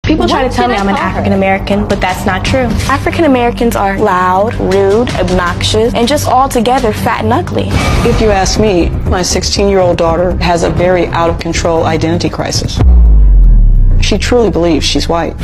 People try to tell me I'm an African American, but that's not true. African Americans are loud, rude, obnoxious, and just altogether fat and ugly. If you ask me, my 16-year-old daughter has a very out-of-control identity crisis. She truly believes she's white.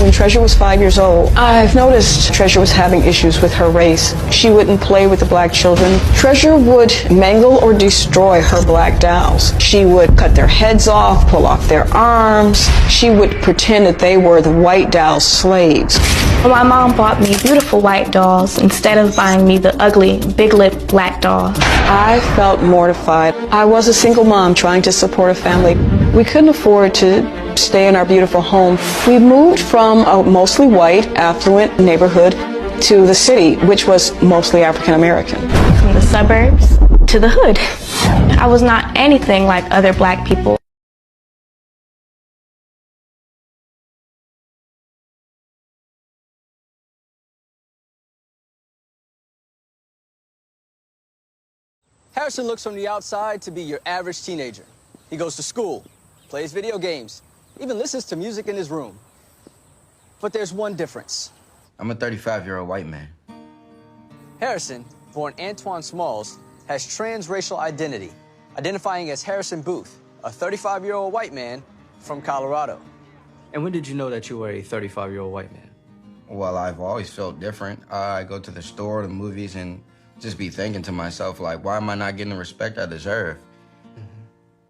When Treasure was 5 years old, I've noticed Treasure was having issues with her race. She wouldn't play with the black children. Treasure would mangle or destroy her black dolls. She would cut their heads off, pull off their arms. She would pretend that they were the white dolls' slaves. My mom bought me beautiful white dolls instead of buying me the ugly, big-lipped black doll. I felt mortified. I was a single mom trying to support a family. We couldn't afford to stay in our beautiful home. We moved from a mostly white, affluent neighborhood to the city, which was mostly African American. From the suburbs to the hood. I was not anything like other black people. Harrison looks from the outside to be your average teenager. He goes to school, plays video games, even listens to music in his room. But there's one difference. I'm a 35-year-old white man. Harrison, born Antoine Smalls, has transracial identity, identifying as Harrison Booth, a 35-year-old white man from Colorado. And when did you know that you were a 35-year-old white man? Well, I've always felt different. I go to the store, the movies, and just be thinking to myself, like, why am I not getting the respect I deserve?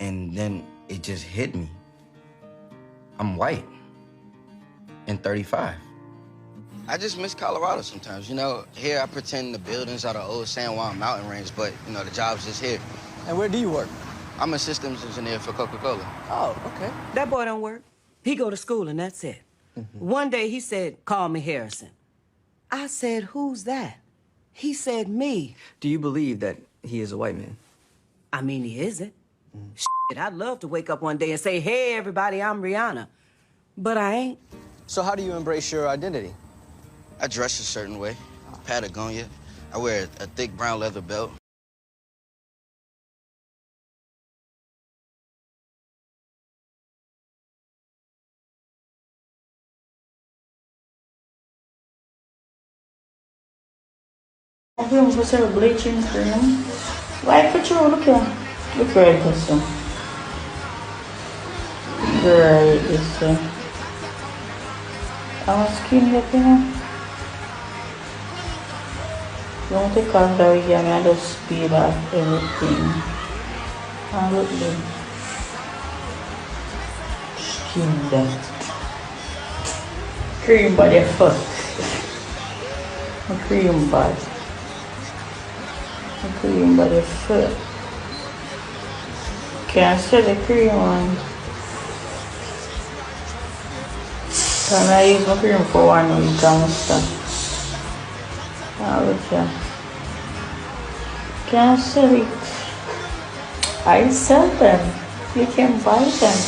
And then it just hit me. I'm white and 35. I just miss Colorado sometimes. You know, here I pretend the buildings are the old San Juan mountain range, but, you know, the job's just here. And where do you work? I'm a systems engineer for Coca-Cola. Oh, okay. That boy don't work. He go to school and that's it. One day he said, call me Harrison. I said, who's that? He said, me. Do you believe that he is a white man? I mean, he isn't. Shit, I'd love to wake up one day and say, hey, everybody, I'm Rihanna. But I ain't. So how do you embrace your identity? I dress a certain way, Patagonia. I wear a thick brown leather belt. Cream, você é bleaching cream. Like put your look here. Look right this one. Right this one. Our skin here, you know. Don't take off the wig and I just speed off everything. And look the skin there. Cream body first. Cream body. Cream by the foot. Can't set the cream on. Can I use my cream for 1 week and stuff? Can't sell it. I sell them. You can buy them.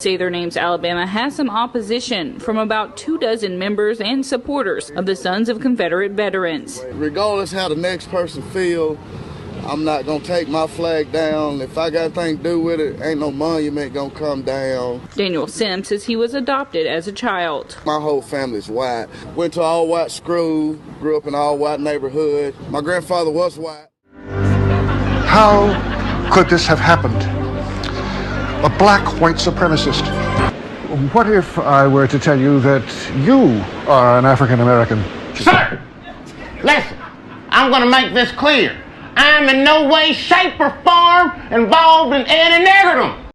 Say their names, Alabama has some opposition from about 24 members and supporters of the Sons of Confederate Veterans. Regardless how the next person feel, I'm not gonna take my flag down. If I got anything to do with it, ain't no monument gonna come down. Daniel Sims says he was adopted as a child. My whole family's white. Went to all white school, grew up in an all white neighborhood. My grandfather was white. How could this have happened? A black white supremacist. What if I were to tell you that you are an African American? Sir, listen, I'm going to make this clear. I'm in no way, shape, or form involved in any martyrdom.